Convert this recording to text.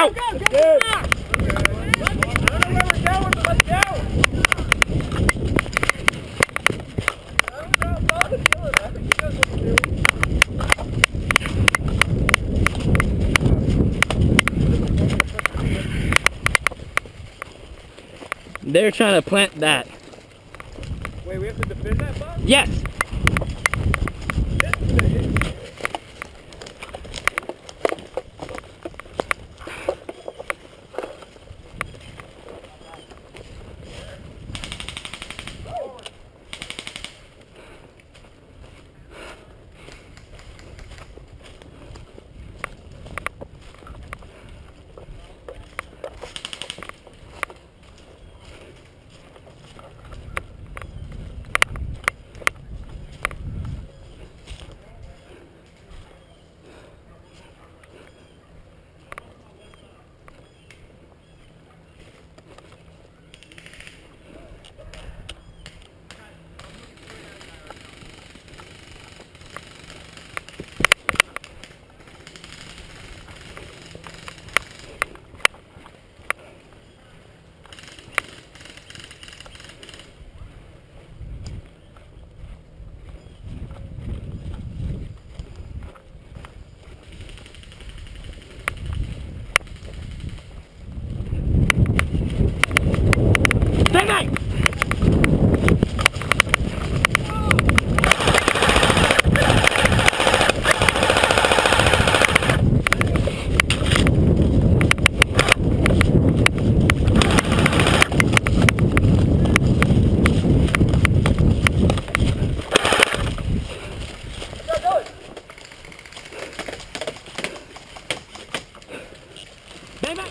Out! That's good. I don't know where we're going, but let's go. I don't know, I'm not feeling it. I think he knows what to do. They're trying to plant that. Wait, we have to defend that ball? Yes! Bang, bang.